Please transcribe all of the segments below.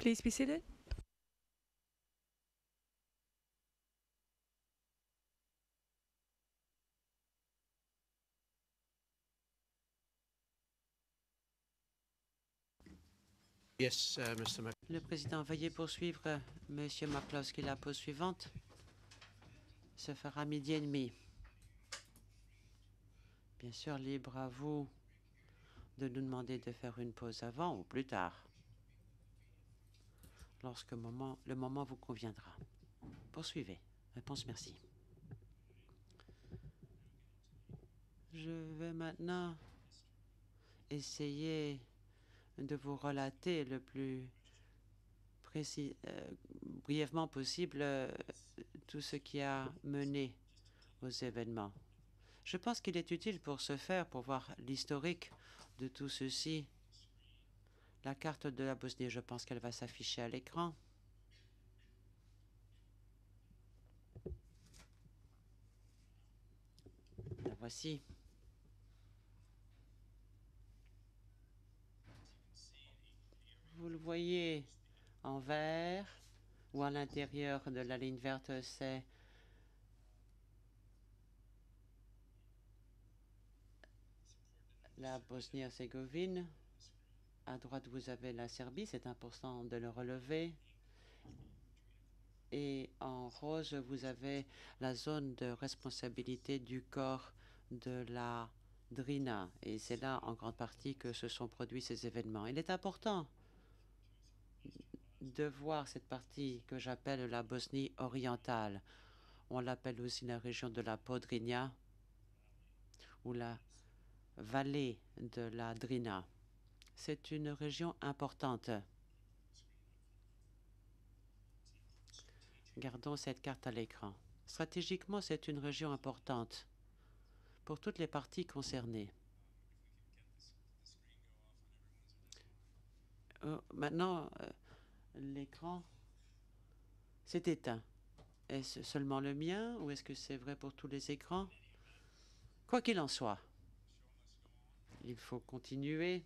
Please be seated. Yes, Mr. Mc... Le président, veuillez poursuivre Monsieur McCloskey. La pause suivante se fera à 12h30. Bien sûr, libre à vous de nous demander de faire une pause avant ou plus tard, lorsque le moment vous conviendra. Poursuivez. Réponse merci. Je vais maintenant essayer de vous relater le plus brièvement possible tout ce qui a mené aux événements. Je pense qu'il est utile pour ce faire, pour voir l'historique de tout ceci. La carte de la Bosnie, je pense qu'elle va s'afficher à l'écran. La voici. Vous le voyez en vert ou à l'intérieur de la ligne verte, c'est la Bosnie-Herzégovine. À droite, vous avez la Serbie, c'est important de le relever. Et en rose, vous avez la zone de responsabilité du corps de la Drina. Et c'est là, en grande partie, que se sont produits ces événements. Il est important de voir cette partie que j'appelle la Bosnie orientale. On l'appelle aussi la région de la Podrinja ou la vallée de la Drina. C'est une région importante. Gardons cette carte à l'écran. Stratégiquement, c'est une région importante pour toutes les parties concernées. Maintenant, l'écran s'est éteint. Est-ce seulement le mien ou est-ce que c'est vrai pour tous les écrans? Quoi qu'il en soit, il faut continuer.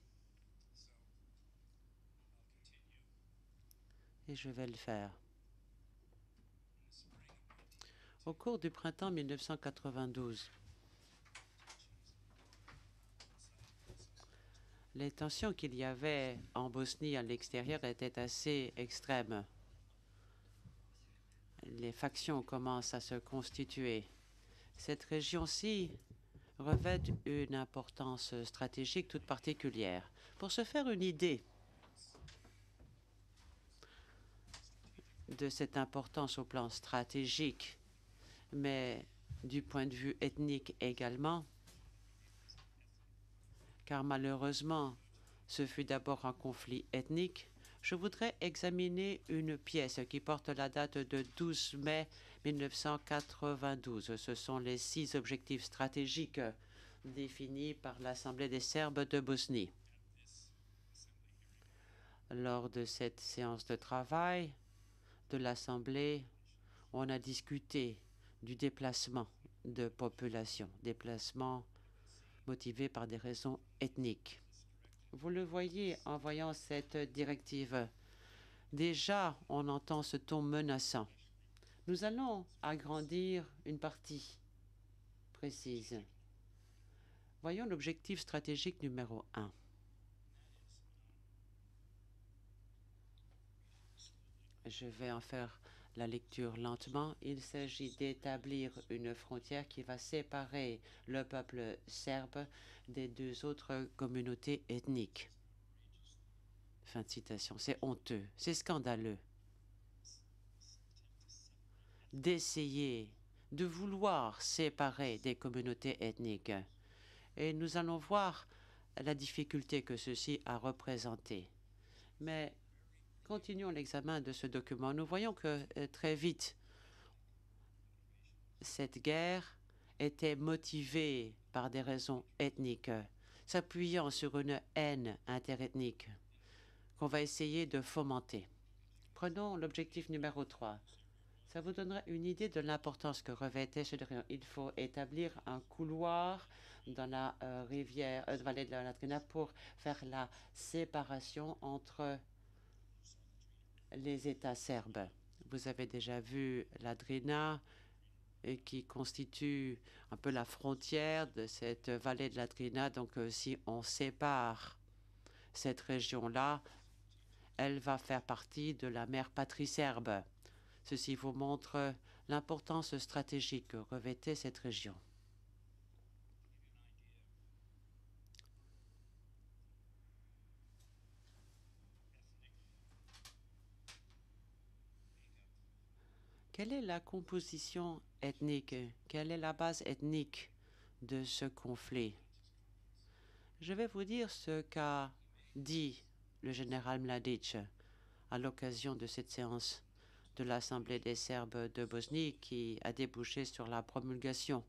Et je vais le faire. Au cours du printemps 1992, les tensions qu'il y avait en Bosnie à l'extérieur étaient assez extrêmes. Les factions commencent à se constituer. Cette région-ci revêt une importance stratégique toute particulière. Pour se faire une idée de cette importance au plan stratégique, mais du point de vue ethnique également, car malheureusement, ce fut d'abord un conflit ethnique, je voudrais examiner une pièce qui porte la date de 12 mai 1992. Ce sont les 6 objectifs stratégiques définis par l'Assemblée des Serbes de Bosnie. Lors de cette séance de travail de l'Assemblée, on a discuté du déplacement de population, déplacement motivé par des raisons ethniques. Vous le voyez en voyant cette directive. Déjà, on entend ce ton menaçant. Nous allons agrandir une partie précise. Voyons l'objectif stratégique numéro 1. Je vais en faire la lecture lentement. Il s'agit d'établir une frontière qui va séparer le peuple serbe des 2 autres communautés ethniques. Fin de citation. C'est honteux, c'est scandaleux d'essayer de vouloir séparer des communautés ethniques. Et nous allons voir la difficulté que ceci a représentée. Mais continuons l'examen de ce document. Nous voyons que très vite, cette guerre était motivée par des raisons ethniques, s'appuyant sur une haine interethnique qu'on va essayer de fomenter. Prenons l'objectif numéro 3. Ça vous donnera une idée de l'importance que revêtait ce document. Il faut établir un couloir dans la vallée de la Drina pour faire la séparation entre les États serbes. Vous avez déjà vu la Drina, qui constitue un peu la frontière de cette vallée de la Drina. Donc, si on sépare cette région-là, elle va faire partie de la mer Patrie serbe. Ceci vous montre l'importance stratégique que revêtait cette région. Quelle est la composition ethnique? Quelle est la base ethnique de ce conflit? Je vais vous dire ce qu'a dit le général Mladic à l'occasion de cette séance de l'Assemblée des Serbes de Bosnie qui a débouché sur la promulgation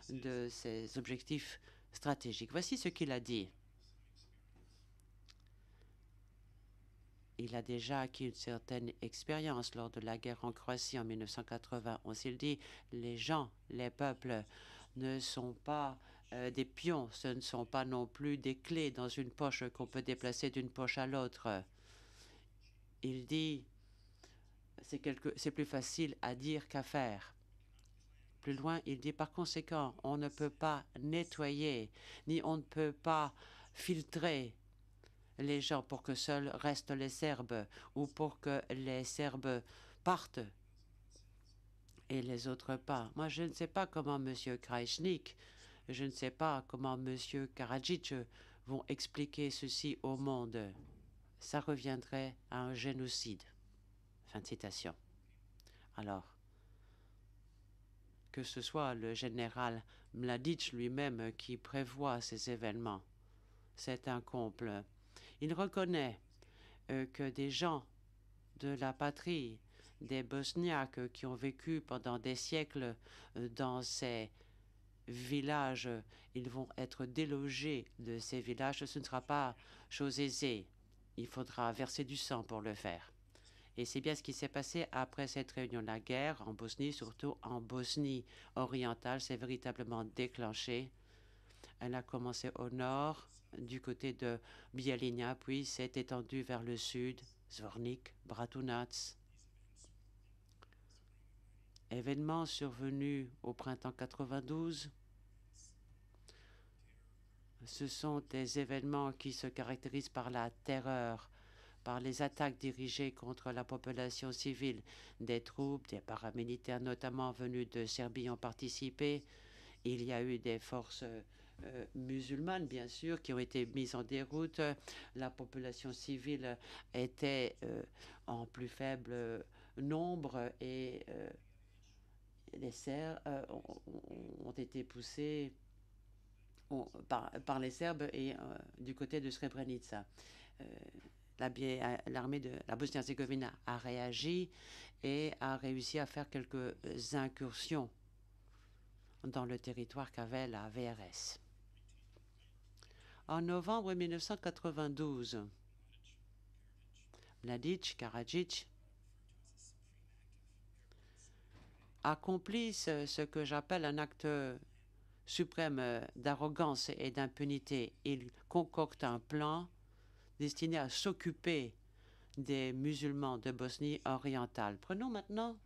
de ces objectifs stratégiques. Voici ce qu'il a dit. Il a déjà acquis une certaine expérience lors de la guerre en Croatie en 1991. Il dit les gens, les peuples ne sont pas des pions, ce ne sont pas non plus des clés dans une poche qu'on peut déplacer d'une poche à l'autre. Il dit c'est plus facile à dire qu'à faire. Plus loin, il dit par conséquent, on ne peut pas nettoyer, ni on ne peut pas filtrer les gens pour que seuls restent les Serbes ou pour que les Serbes partent et les autres pas. Moi, je ne sais pas comment M. Krajčnik, je ne sais pas comment M. Karadzic vont expliquer ceci au monde. Ça reviendrait à un génocide. Fin de citation. Alors, que ce soit le général Mladic lui-même qui prévoit ces événements, c'est un complot. Il reconnaît que des gens de la patrie, des Bosniaques qui ont vécu pendant des siècles dans ces villages, ils vont être délogés de ces villages. Ce ne sera pas chose aisée. Il faudra verser du sang pour le faire. Et c'est bien ce qui s'est passé après cette réunion. La guerre en Bosnie, surtout en Bosnie orientale, s'est véritablement déclenchée. Elle a commencé au nord, du côté de Bijeljina, puis s'est étendue vers le sud, Zvornik, Bratunac. Événements survenus au printemps 92. Ce sont des événements qui se caractérisent par la terreur, par les attaques dirigées contre la population civile. Des troupes, des paramilitaires notamment venus de Serbie ont participé. Il y a eu des forces musulmanes, bien sûr, qui ont été mises en déroute. La population civile était en plus faible nombre et les Serbes ont été poussés par les Serbes et du côté de Srebrenica. L'armée de la Bosnie-Herzégovine a réagi et a réussi à faire quelques incursions dans le territoire qu'avait la VRS. En novembre 1992, Mladic, Karadzic accomplit ce que j'appelle un acte suprême d'arrogance et d'impunité. Il concocte un plan destiné à s'occuper des musulmans de Bosnie orientale. Prenons maintenant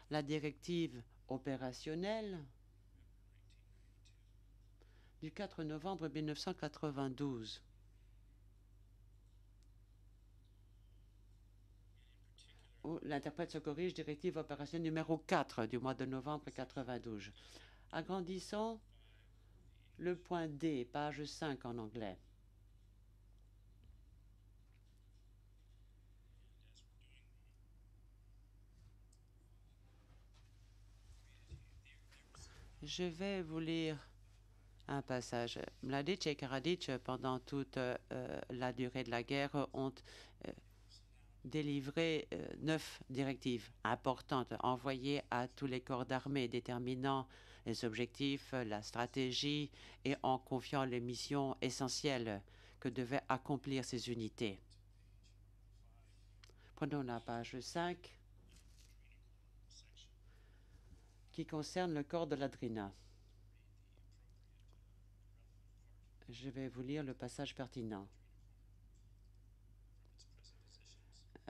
la directive opérationnelle du 4 novembre 1992. L'interprète se corrige, directive opérationnelle numéro 4 du mois de novembre 1992. Agrandissons le point D, page 5 en anglais. Je vais vous lire un passage. Mladic et Karadzic, pendant toute la durée de la guerre, ont délivré 9 directives importantes envoyées à tous les corps d'armée, déterminant les objectifs, la stratégie et en confiant les missions essentielles que devaient accomplir ces unités. Prenons la page 5 qui concerne le corps de la Drina. Je vais vous lire le passage pertinent.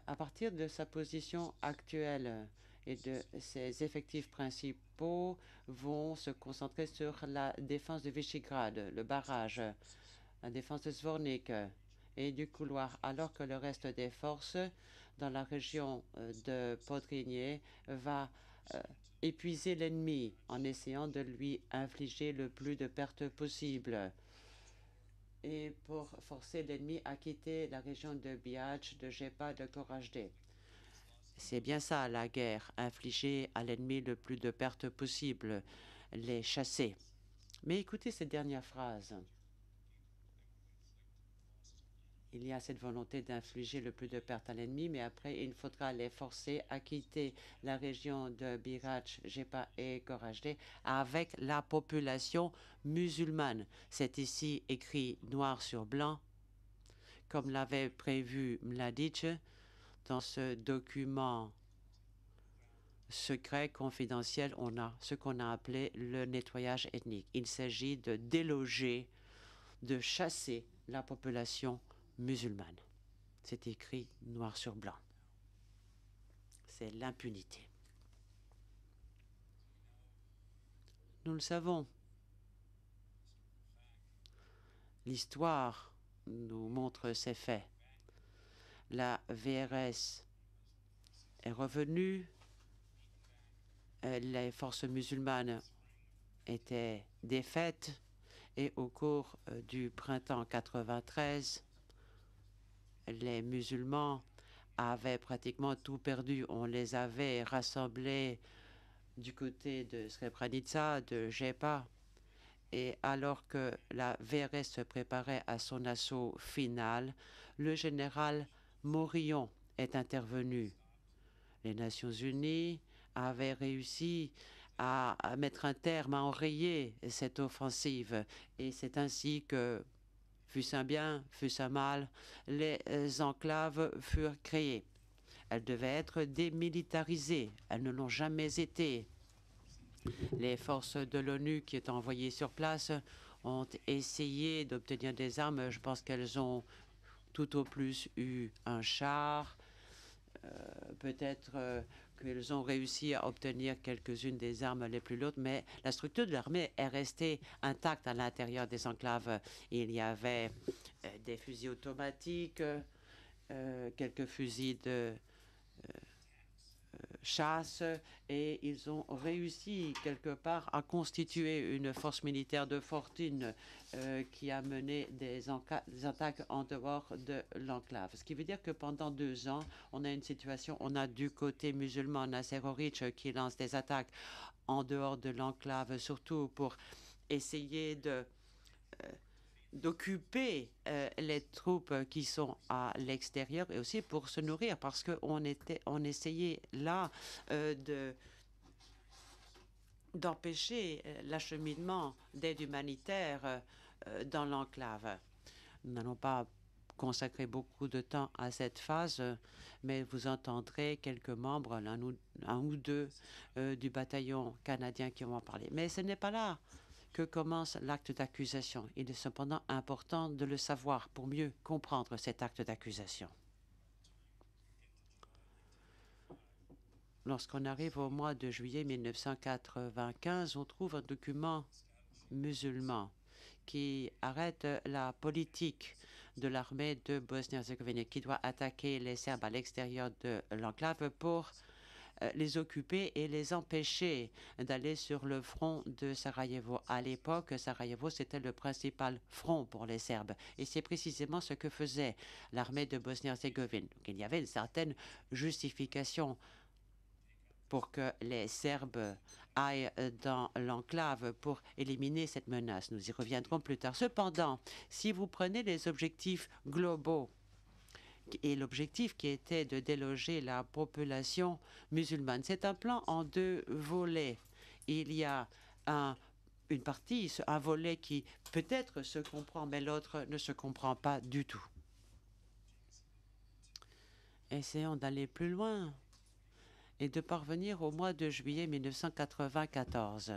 À partir de sa position actuelle et de ses effectifs principaux, vont se concentrer sur la défense de Visegrad, le barrage, la défense de Zvornik et du couloir, alors que le reste des forces dans la région de Podrinier va épuiser l'ennemi en essayant de lui infliger le plus de pertes possible et pour forcer l'ennemi à quitter la région de Biach, de Jepa, de Korajde. C'est bien ça la guerre, infliger à l'ennemi le plus de pertes possible, les chasser. Mais écoutez cette dernière phrase. Il y a cette volonté d'infliger le plus de pertes à l'ennemi, mais après, il faudra les forcer à quitter la région de Birach, Jepa et Korajde avec la population musulmane. C'est ici écrit noir sur blanc, comme l'avait prévu Mladic dans ce document secret, confidentiel. On a ce qu'on a appelé le nettoyage ethnique. Il s'agit de déloger, de chasser la population musulmane. C'est écrit noir sur blanc. C'est l'impunité. Nous le savons. L'histoire nous montre ces faits. La VRS est revenue. Les forces musulmanes étaient défaites. Et au cours du printemps 93, les musulmans avaient pratiquement tout perdu. On les avait rassemblés du côté de Srebrenica, de Jepa. Et alors que la VRS se préparait à son assaut final, le général Morillon est intervenu. Les Nations Unies avaient réussi à mettre un terme, à enrayer cette offensive. Et c'est ainsi que, fût-ce un bien, fût-ce un mal, les enclaves furent créées. Elles devaient être démilitarisées. Elles ne l'ont jamais été. Les forces de l'ONU qui étaient envoyées sur place ont essayé d'obtenir des armes. Je pense qu'elles ont tout au plus eu un char. Peut-être qu'elles ont réussi à obtenir quelques-unes des armes les plus lourdes, mais la structure de l'armée est restée intacte à l'intérieur des enclaves. Il y avait des fusils automatiques, quelques fusils de chasse, et ils ont réussi quelque part à constituer une force militaire de fortune qui a mené des attaques en dehors de l'enclave. Ce qui veut dire que pendant 2 ans, on a une situation, on a du côté musulman Nasser Oric qui lance des attaques en dehors de l'enclave, surtout pour essayer d'occuper les troupes qui sont à l'extérieur et aussi pour se nourrir parce qu'on essayait là d'empêcher l'acheminement d'aide humanitaire dans l'enclave. Nous n'allons pas consacrer beaucoup de temps à cette phase, mais vous entendrez quelques membres, un ou deux du bataillon canadien qui vont en parler. Mais ce n'est pas là que commence l'acte d'accusation. Il est cependant important de le savoir pour mieux comprendre cet acte d'accusation. Lorsqu'on arrive au mois de juillet 1995, on trouve un document musulman qui arrête la politique de l'armée de Bosnie-Herzégovine qui doit attaquer les Serbes à l'extérieur de l'enclave pour les occuper et les empêcher d'aller sur le front de Sarajevo. À l'époque, Sarajevo, c'était le principal front pour les Serbes. Et c'est précisément ce que faisait l'armée de Bosnie-Herzégovine. Donc, il y avait une certaine justification pour que les Serbes aillent dans l'enclave pour éliminer cette menace. Nous y reviendrons plus tard. Cependant, si vous prenez les objectifs globaux, et l'objectif qui était de déloger la population musulmane. C'est un plan en 2 volets. Il y a une partie, un volet qui peut-être se comprend, mais l'autre ne se comprend pas du tout. Essayons d'aller plus loin et de parvenir au mois de juillet 1994.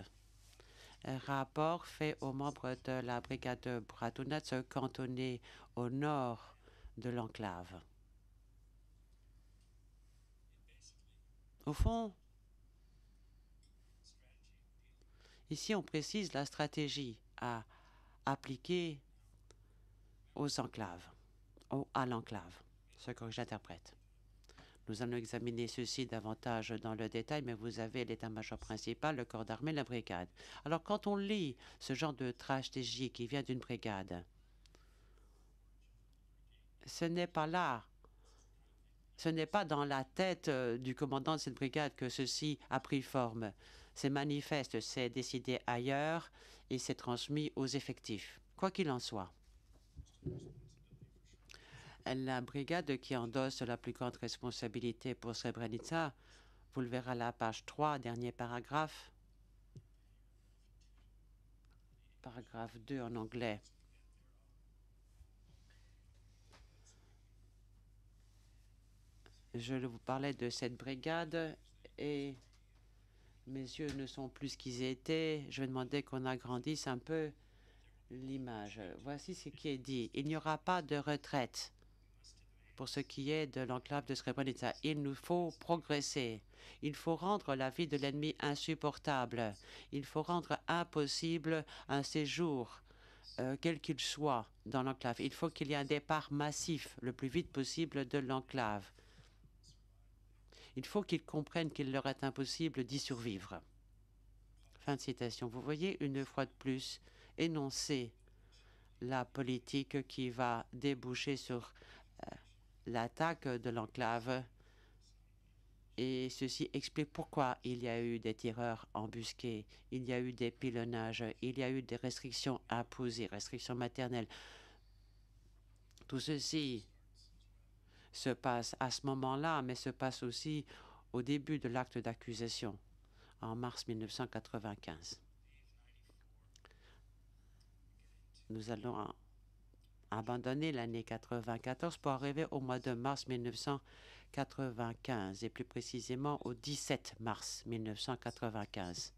Un rapport fait aux membres de la brigade de Bratunac cantonnée au nord de l'enclave. Au fond, ici on précise la stratégie à appliquer aux enclaves, à l'enclave, ce que j'interprète. Nous allons examiner ceci davantage dans le détail, mais vous avez l'état-major principal, le corps d'armée, la brigade. Alors, quand on lit ce genre de stratégie qui vient d'une brigade, ce n'est pas là, ce n'est pas dans la tête du commandant de cette brigade que ceci a pris forme. C'est manifeste, c'est décidé ailleurs et c'est transmis aux effectifs. Quoi qu'il en soit, la brigade qui endosse la plus grande responsabilité pour Srebrenica, vous le verrez à la page 3, dernier paragraphe, paragraphe 2 en anglais. Je vous parlais de cette brigade et mes yeux ne sont plus ce qu'ils étaient. Je vais demander qu'on agrandisse un peu l'image. Voici ce qui est dit. Il n'y aura pas de retraite pour ce qui est de l'enclave de Srebrenica. Il nous faut progresser. Il faut rendre la vie de l'ennemi insupportable. Il faut rendre impossible un séjour, quel qu'il soit, dans l'enclave. Il faut qu'il y ait un départ massif le plus vite possible de l'enclave. Il faut qu'ils comprennent qu'il leur est impossible d'y survivre. Fin de citation. Vous voyez une fois de plus énoncer la politique qui va déboucher sur l'attaque de l'enclave. Et ceci explique pourquoi il y a eu des tireurs embusqués, il y a eu des pilonnages, il y a eu des restrictions imposées, restrictions maternelles. Tout ceci se passe à ce moment-là, mais se passe aussi au début de l'acte d'accusation, en mars 1995. Nous allons abandonner l'année 94 pour arriver au mois de mars 1995, et plus précisément au 17 mars 1995.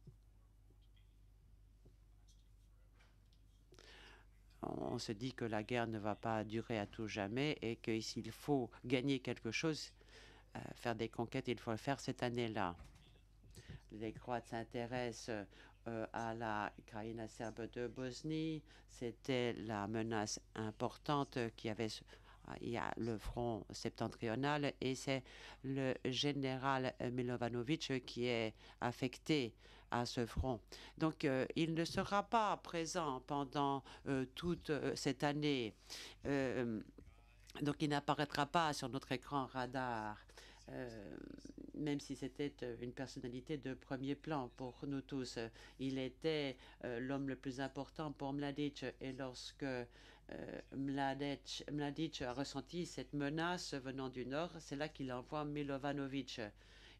On se dit que la guerre ne va pas durer à tout jamais et que s'il faut gagner quelque chose, faire des conquêtes, il faut le faire cette année-là. Les Croates s'intéressent à la Krajina serbe de Bosnie. C'était la menace importante qui avait. Il y a le front septentrional et c'est le général Milovanovic qui est affecté à ce front. Donc, il ne sera pas présent pendant toute cette année. Donc, il n'apparaîtra pas sur notre écran radar. Même si c'était une personnalité de premier plan pour nous tous. Il était l'homme le plus important pour Mladic. Et lorsque Mladic a ressenti cette menace venant du Nord, c'est là qu'il envoie Milovanovic.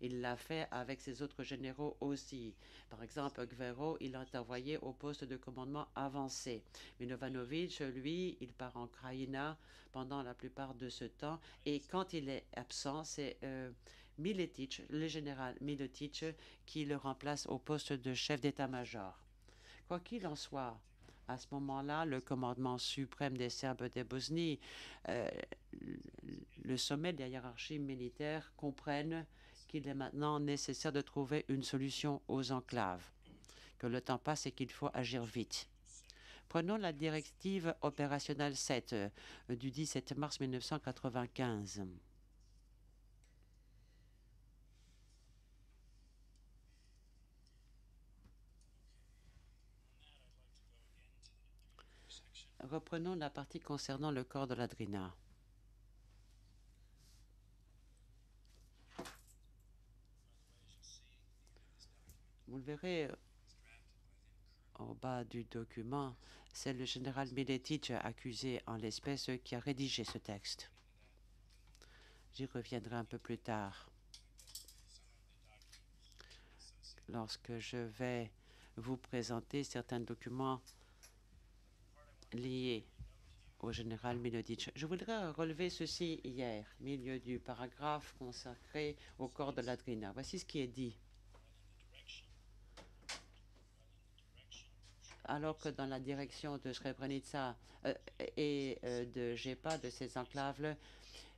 Il l'a fait avec ses autres généraux aussi. Par exemple, Gvero, il l'a envoyé au poste de commandement avancé. Milovanovic, lui, il part en Krajina pendant la plupart de ce temps. Et quand il est absent, c'est Miletic, le général Miletic, qui le remplace au poste de chef d'état-major. Quoi qu'il en soit, à ce moment-là, le commandement suprême des Serbes de Bosnie, le sommet de la hiérarchie militaire comprennent qu'il est maintenant nécessaire de trouver une solution aux enclaves, que le temps passe et qu'il faut agir vite. Prenons la directive opérationnelle 7 du 17 mars 1995. Reprenons la partie concernant le corps de la Drina. Vous le verrez au bas du document, c'est le général Miletic, accusé en l'espèce, qui a rédigé ce texte. J'y reviendrai un peu plus tard, lorsque je vais vous présenter certains documents liés au général Miletic. Je voudrais relever ceci hier, milieu du paragraphe consacré au corps de la Drina. Voici ce qui est dit. Alors que dans la direction de Srebrenica et de Jepa, de ces enclaves,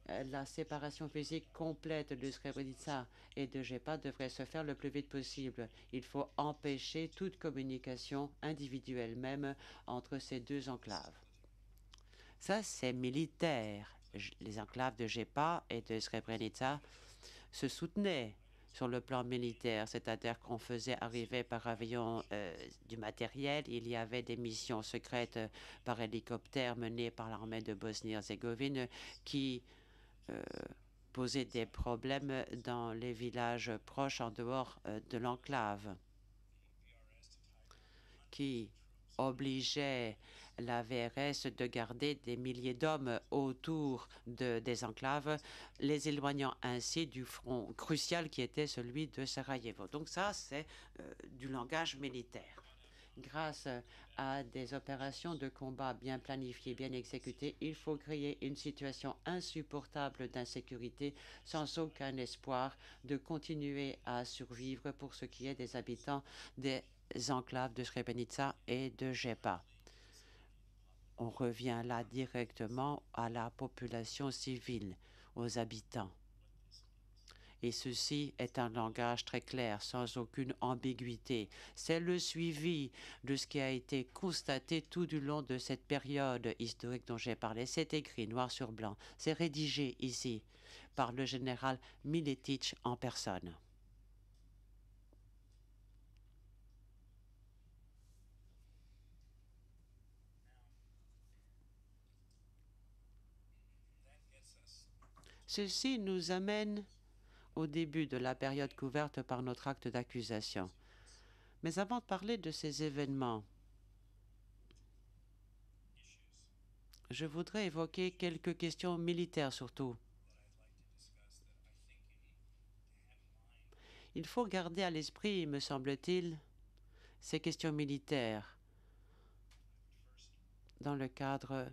La séparation physique complète de Srebrenica et de Jepa devrait se faire le plus vite possible. Il faut empêcher toute communication individuelle même entre ces deux enclaves. Ça, c'est militaire. Les enclaves de Jepa et de Srebrenica se soutenaient sur le plan militaire, c'est-à-dire qu'on faisait arriver par avion du matériel. Il y avait des missions secrètes par hélicoptère menées par l'armée de Bosnie-Herzégovine qui posaient des problèmes dans les villages proches en dehors de l'enclave, qui obligeait la VRS de garder des milliers d'hommes autour des enclaves, les éloignant ainsi du front crucial qui était celui de Sarajevo. Donc ça, c'est du langage militaire. Grâce à des opérations de combat bien planifiées, bien exécutées, il faut créer une situation insupportable d'insécurité sans aucun espoir de continuer à survivre pour ce qui est des habitants des enclaves de Srebrenica et de Jepa. On revient là directement à la population civile, aux habitants. Et ceci est un langage très clair, sans aucune ambiguïté. C'est le suivi de ce qui a été constaté tout du long de cette période historique dont j'ai parlé. C'est écrit noir sur blanc. C'est rédigé ici par le général Miletic en personne. Ceci nous amène au début de la période couverte par notre acte d'accusation. Mais avant de parler de ces événements, je voudrais évoquer quelques questions militaires surtout. Il faut garder à l'esprit, me semble-t-il, ces questions militaires dans le cadre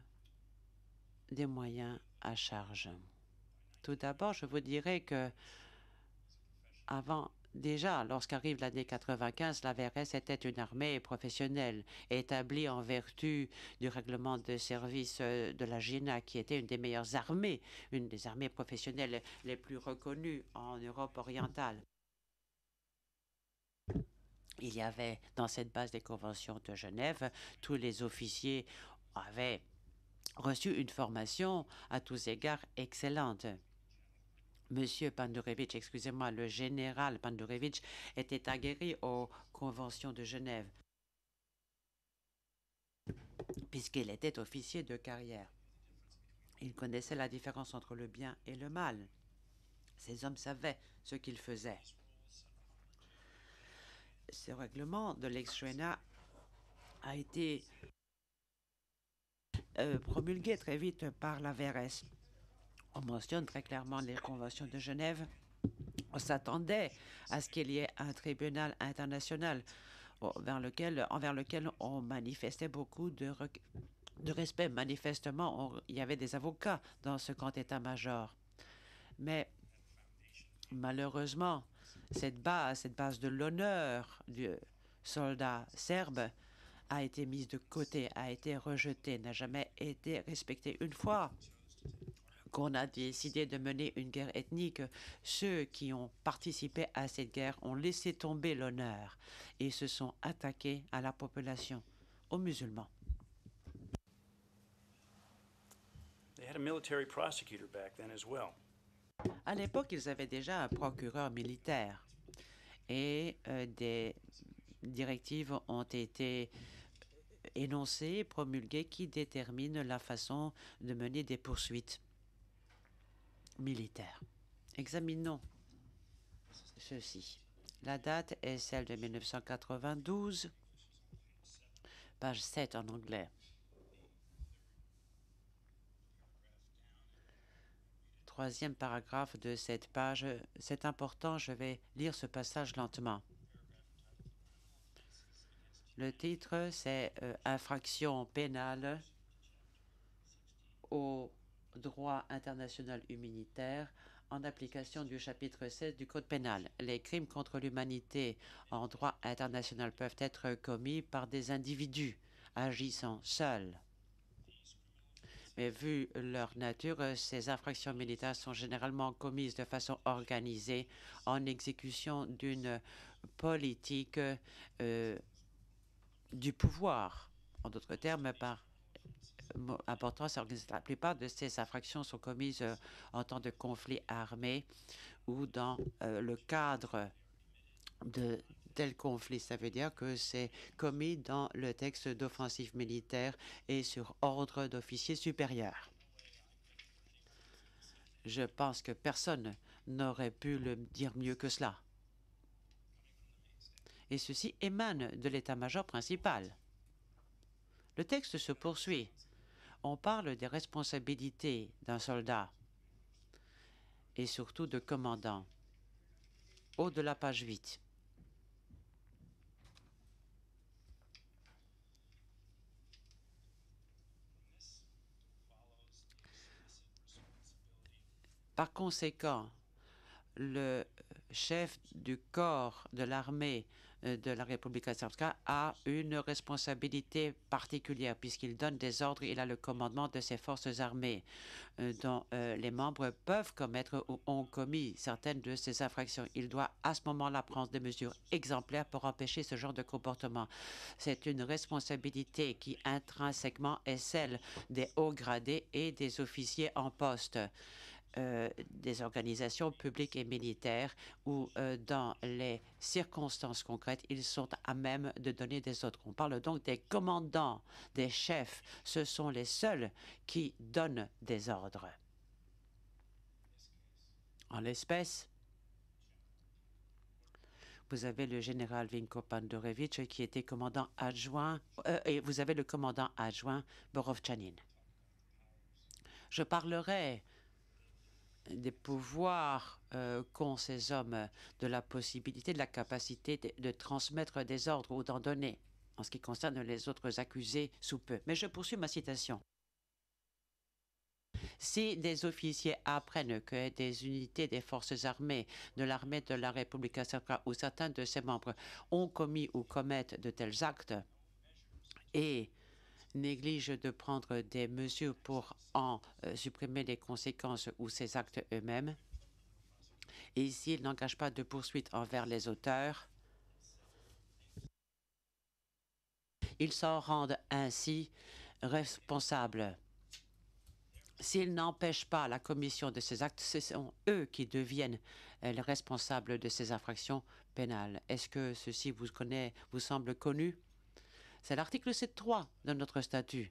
des moyens à charge. Tout d'abord, je vous dirais que déjà, lorsqu'arrive l'année 95, la VRS était une armée professionnelle établie en vertu du règlement de service de la GINA, qui était une des meilleures armées, une des armées professionnelles les plus reconnues en Europe orientale. Il y avait dans cette base des conventions de Genève, tous les officiers avaient reçu une formation à tous égards excellente. Monsieur Pandurevich, excusez-moi, le général Pandurevich était aguerri aux conventions de Genève, puisqu'il était officier de carrière. Il connaissait la différence entre le bien et le mal. Ces hommes savaient ce qu'ils faisaient. Ce règlement de l'ex-Juena a été promulgué très vite par la VRS. On mentionne très clairement les conventions de Genève. On s'attendait à ce qu'il y ait un tribunal international envers lequel on manifestait beaucoup de respect. Manifestement, il y avait des avocats dans ce camp état-major. Mais malheureusement, cette base de l'honneur du soldat serbe a été mise de côté, a été rejetée, n'a jamais été respectée. Une fois qu'on a décidé de mener une guerre ethnique, ceux qui ont participé à cette guerre ont laissé tomber l'honneur et se sont attaqués à la population, aux musulmans. They had a military prosecutor back then as well. À l'époque, ils avaient déjà un procureur militaire et des directives ont été énoncées, promulguées, qui déterminent la façon de mener des poursuites militaires. Examinons ceci. La date est celle de 1992, page 7 en anglais. Troisième paragraphe de cette page. C'est important, je vais lire ce passage lentement. Le titre, c'est Infraction pénale au droit international humanitaire en application du chapitre 16 du Code pénal. Les crimes contre l'humanité en droit international peuvent être commis par des individus agissant seuls. Mais vu leur nature, ces infractions militaires sont généralement commises de façon organisée en exécution d'une politique du pouvoir. En d'autres termes, par importance, la plupart de ces infractions sont commises en temps de conflit armé ou dans le cadre de tel conflit. Ça veut dire que c'est commis dans le texte d'offensive militaire et sur ordre d'officiers supérieurs. Je pense que personne n'aurait pu le dire mieux que cela. Et ceci émane de l'état-major principal. Le texte se poursuit. On parle des responsabilités d'un soldat et surtout de commandant. Haut de la page 8. Par conséquent, le chef du corps de l'armée de la République srpska a une responsabilité particulière puisqu'il donne des ordres. Il a le commandement de ses forces armées dont les membres peuvent commettre ou ont commis certaines de ces infractions. Il doit à ce moment-là prendre des mesures exemplaires pour empêcher ce genre de comportement. C'est une responsabilité qui intrinsèquement est celle des hauts gradés et des officiers en poste. Des organisations publiques et militaires où, dans les circonstances concrètes, ils sont à même de donner des ordres. On parle donc des commandants, des chefs. Ce sont les seuls qui donnent des ordres. En l'espèce, vous avez le général Vinko Pandorevitch qui était commandant adjoint, et vous avez le commandant adjoint Borovchanin. Je parlerai des pouvoirs qu'ont ces hommes, de la possibilité, de la capacité de transmettre des ordres ou d'en donner, en ce qui concerne les autres accusés sous peu. Mais je poursuis ma citation. Si des officiers apprennent que des unités des forces armées de l'armée de la République srpska ou certains de ses membres ont commis ou commettent de tels actes et négligent de prendre des mesures pour en supprimer les conséquences ou ces actes eux-mêmes, et s'ils n'engagent pas de poursuite envers les auteurs, ils s'en rendent ainsi responsables. S'ils n'empêchent pas la commission de ces actes, ce sont eux qui deviennent les responsables de ces infractions pénales. Est-ce que ceci vous semble connu? C'est l'article 7.3 de notre statut.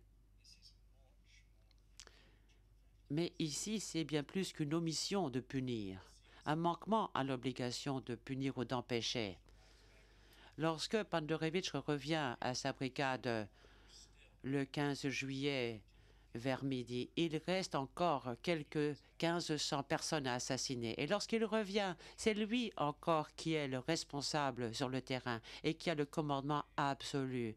Mais ici, c'est bien plus qu'une omission de punir, un manquement à l'obligation de punir ou d'empêcher. Lorsque Pandorevitch revient à sa brigade le 15 juillet vers midi, il reste encore quelques 1500 personnes à assassiner. Et lorsqu'il revient, c'est lui encore qui est le responsable sur le terrain et qui a le commandement absolu.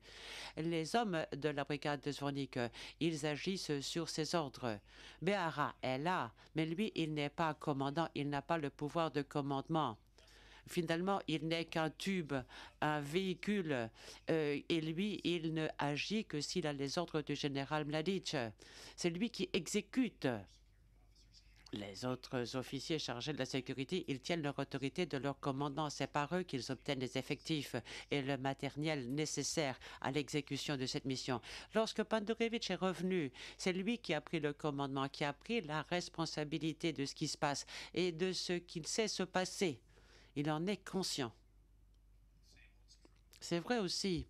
Les hommes de la brigade de Zvornik, ils agissent sur ses ordres. Behara est là, mais lui, il n'est pas commandant, il n'a pas le pouvoir de commandement. Finalement, il n'est qu'un tube, un véhicule, et lui, il ne agit que s'il a les ordres du général Mladic. C'est lui qui exécute. Les autres officiers chargés de la sécurité, ils tiennent leur autorité de leur commandant. C'est par eux qu'ils obtiennent les effectifs et le matériel nécessaire à l'exécution de cette mission. Lorsque Pandorevitch est revenu, c'est lui qui a pris le commandement, qui a pris la responsabilité de ce qui se passe et de ce qu'il sait se passer. Il en est conscient. C'est vrai aussi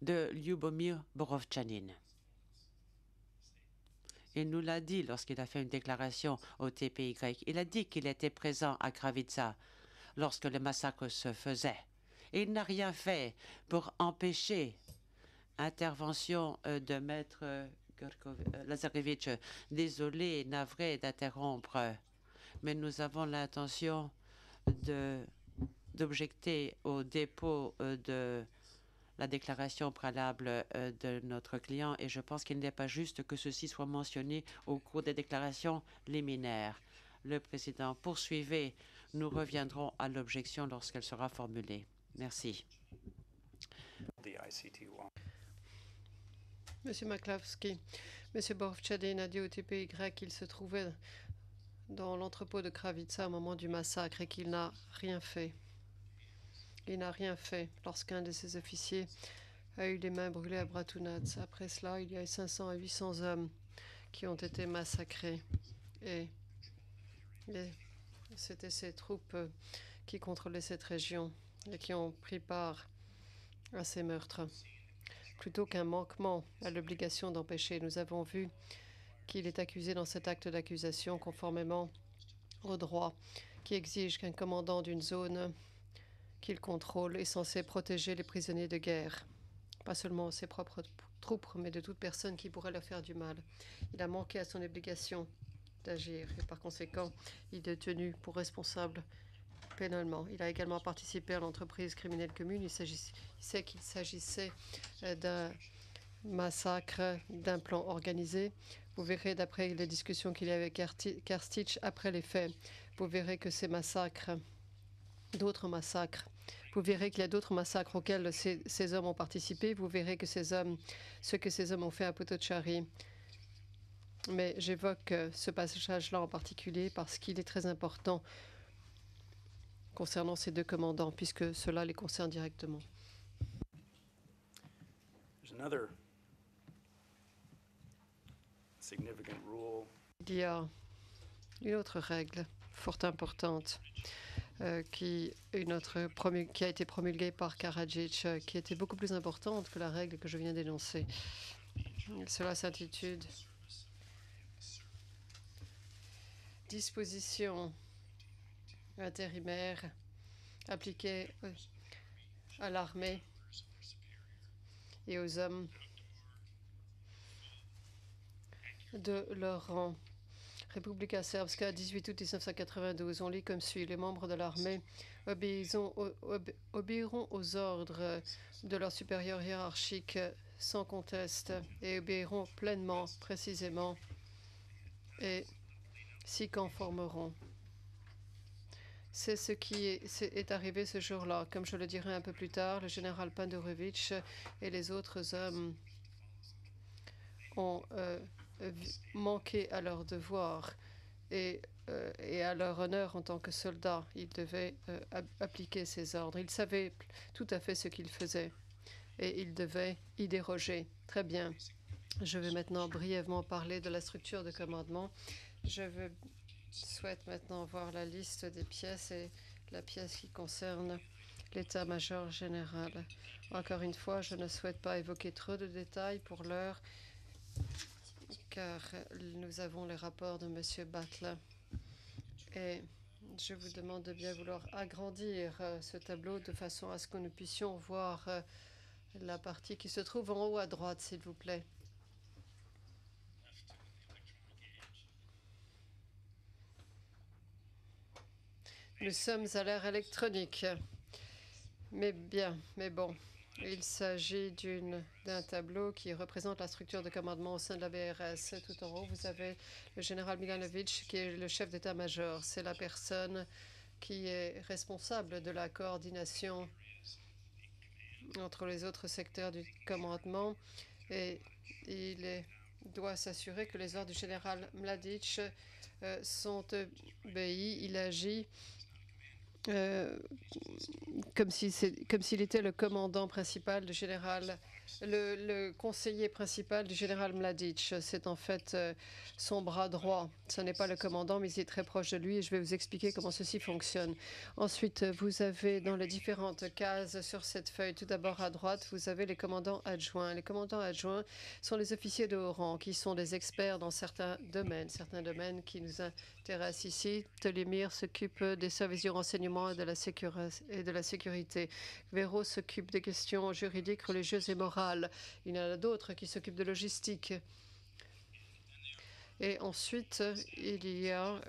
de Lyubomir Borovchanin. Il nous l'a dit lorsqu'il a fait une déclaration au TPY. Il a dit qu'il était présent à Kravitsa lorsque le massacre se faisait. Et il n'a rien fait pour empêcher l'intervention de maître Lazarevitch. Désolé, navré d'interrompre, mais nous avons l'intention d'objecter au dépôt de la déclaration préalable de notre client et je pense qu'il n'est pas juste que ceci soit mentionné au cours des déclarations liminaires. Le président, poursuivez. Nous reviendrons à l'objection lorsqu'elle sera formulée. Merci. Monsieur Maklavski, Monsieur Borchadin a dit au TPY qu'il se trouvait dans l'entrepôt de Kravitsa au moment du massacre et qu'il n'a rien fait. Il n'a rien fait lorsqu'un de ses officiers a eu les mains brûlées à Bratunats. Après cela, il y a eu 500 à 800 hommes qui ont été massacrés. Et c'était ces troupes qui contrôlaient cette région et qui ont pris part à ces meurtres. Plutôt qu'un manquement à l'obligation d'empêcher, nous avons vu qu'il est accusé dans cet acte d'accusation conformément au droit qui exige qu'un commandant d'une zone qu'il contrôle est censé protéger les prisonniers de guerre. Pas seulement ses propres troupes, mais de toute personne qui pourrait leur faire du mal. Il a manqué à son obligation d'agir et par conséquent, il est tenu pour responsable pénalement. Il a également participé à l'entreprise criminelle commune. Il sait qu'il s'agissait d'un massacre, d'un plan organisé. Vous verrez, d'après les discussions qu'il y a avec Karstich après les faits, vous verrez que ces massacres, d'autres massacres, vous verrez qu'il y a d'autres massacres auxquels ces hommes ont participé. Vous verrez que ce que ces hommes ont fait à Potocari. Mais j'évoque ce passage-là en particulier parce qu'il est très important concernant ces deux commandants, puisque cela les concerne directement. There's another significant rule. Il y a une autre règle fort importante qui a été promulguée par Karadzic, qui était beaucoup plus importante que la règle que je viens d'énoncer. Cela s'intitule Disposition intérimaire appliquée à l'armée et aux hommes de leur rang. Republika Srpska, 18 août 1992. On lit comme suit. Les membres de l'armée obéiront aux ordres de leur supérieur hiérarchique sans conteste et obéiront pleinement, précisément, et s'y conformeront. C'est ce qui est arrivé ce jour-là. Comme je le dirai un peu plus tard, le général Pandorovitch et les autres hommes ont manqué à leur devoir et à leur honneur en tant que soldats. Ils devaient appliquer ces ordres. Ils savaient tout à fait ce qu'ils faisaient et ils devaient y déroger. Très bien. Je vais maintenant brièvement parler de la structure de commandement. Je souhaite maintenant voir la liste des pièces et la pièce qui concerne l'état-major général. Encore une fois, je ne souhaite pas évoquer trop de détails pour l'heure, car nous avons les rapports de M. Butler. Et je vous demande de bien vouloir agrandir ce tableau de façon à ce que nous puissions voir la partie qui se trouve en haut à droite, s'il vous plaît. Nous sommes à l'ère électronique. Mais bon. Il s'agit d'un tableau qui représente la structure de commandement au sein de la BRS. Tout en haut, vous avez le général Milanovic, qui est le chef d'état-major. C'est la personne qui est responsable de la coordination entre les autres secteurs du commandement. Et il doit s'assurer que les ordres du général Mladic sont obéis. Il agit comme s'il était le commandant principal du général, le conseiller principal du général Mladic. C'est en fait son bras droit. Ce n'est pas le commandant, mais il est très proche de lui et je vais vous expliquer comment ceci fonctionne. Ensuite, vous avez dans les différentes cases sur cette feuille, tout d'abord à droite, vous avez les commandants adjoints. Les commandants adjoints sont les officiers de haut rang qui sont des experts dans certains domaines qui nous intéressent ici. Telemir s'occupe des services du renseignement et de la sécurité. Véro s'occupe des questions juridiques, religieuses et morales. Il y en a d'autres qui s'occupent de logistique. Et ensuite, il y a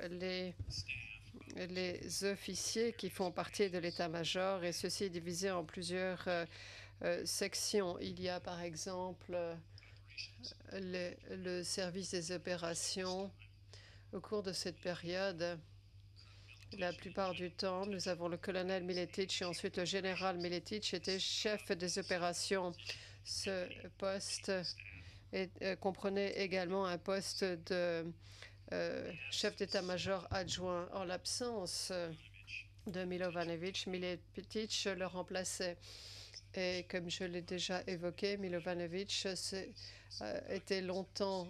les officiers qui font partie de l'état-major et ceci est divisé en plusieurs sections. Il y a par exemple le service des opérations. Au cours de cette période, la plupart du temps, nous avons le colonel Miletic et ensuite le général Miletic était chef des opérations. Ce poste comprenait également un poste de chef d'état-major adjoint. En l'absence de Milovanovic, Miletić le remplaçait. Et comme je l'ai déjà évoqué, Milovanovic était longtemps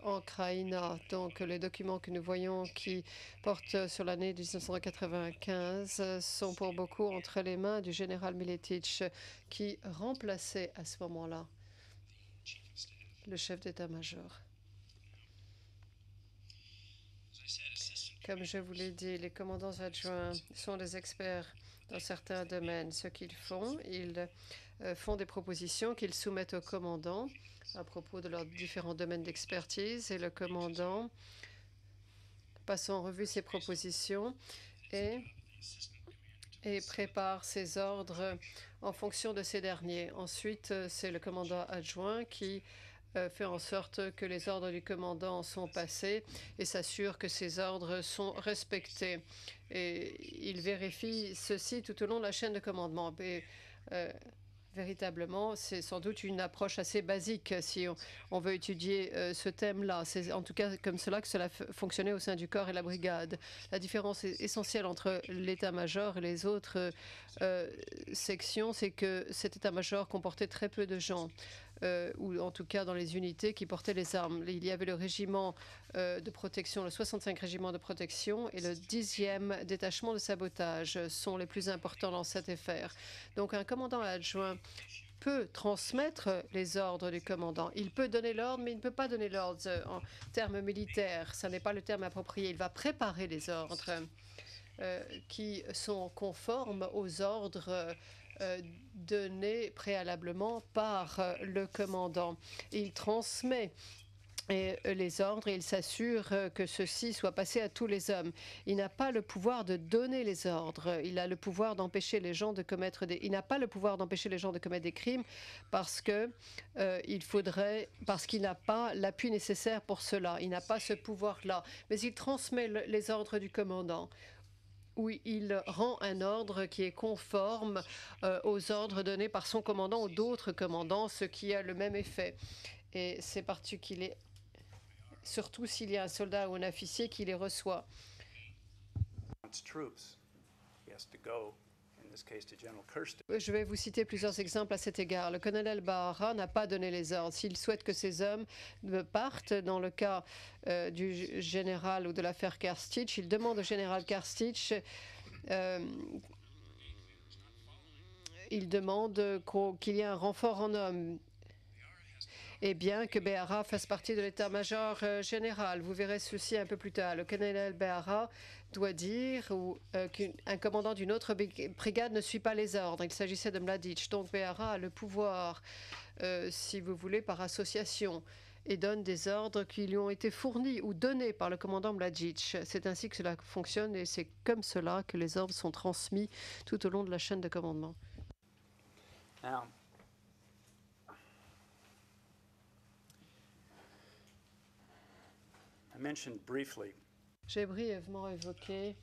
en Krajina. Donc les documents que nous voyons qui portent sur l'année 1995 sont pour beaucoup entre les mains du général Miletić, qui remplaçait à ce moment-là le chef d'état-major. Comme je vous l'ai dit, les commandants adjoints sont des experts dans certains domaines. Ce qu'ils font, ils font des propositions qu'ils soumettent au commandant à propos de leurs différents domaines d'expertise, et le commandant passe en revue ces propositions et prépare ses ordres en fonction de ces derniers. Ensuite, c'est le commandant adjoint qui fait en sorte que les ordres du commandant sont passés et s'assure que ces ordres sont respectés. Et il vérifie ceci tout au long de la chaîne de commandement. Et, véritablement, c'est sans doute une approche assez basique si on veut étudier ce thème-là. C'est en tout cas comme cela que cela fonctionnait au sein du corps et la brigade. La différence essentielle entre l'état-major et les autres sections, c'est que cet état-major comportait très peu de gens. Ou en tout cas dans les unités qui portaient les armes. Il y avait le régiment de protection, le 65 régiment de protection et le 10e détachement de sabotage sont les plus importants dans cette affaire. Donc un commandant adjoint peut transmettre les ordres du commandant. Il peut donner l'ordre, mais il ne peut pas donner l'ordre en termes militaires. Ce n'est pas le terme approprié. Il va préparer les ordres qui sont conformes aux ordres donnés préalablement par le commandant. Il transmet les ordres et il s'assure que ceux-ci soient passés à tous les hommes. Il n'a pas le pouvoir de donner les ordres. Il a le pouvoir d'empêcher les gens de commettre des... Il n'a pas le pouvoir d'empêcher les gens de commettre des crimes parce que parce qu'il n'a pas l'appui nécessaire pour cela. Il n'a pas ce pouvoir-là. Mais il transmet les ordres du commandant, où il rend un ordre qui est conforme aux ordres donnés par son commandant ou d'autres commandants, ce qui a le même effet. Et c'est particulier, surtout s'il y a un soldat ou un officier qui les reçoit. Je vais vous citer plusieurs exemples à cet égard. Le colonel Bahara n'a pas donné les ordres. S'il souhaite que ses hommes partent, dans le cas du général ou de l'affaire Krstić, il demande au général Krstić, il demande qu'il y ait un renfort en hommes. Et bien que Bahara fasse partie de l'état-major général. Vous verrez ceci un peu plus tard. Le colonel Bahara doit dire qu'un commandant d'une autre brigade ne suit pas les ordres. Il s'agissait de Mladic. Donc Bahara a le pouvoir, si vous voulez, par association, et donne des ordres qui lui ont été fournis ou donnés par le commandant Mladic. C'est ainsi que cela fonctionne et c'est comme cela que les ordres sont transmis tout au long de la chaîne de commandement. Now, j'ai brièvement évoqué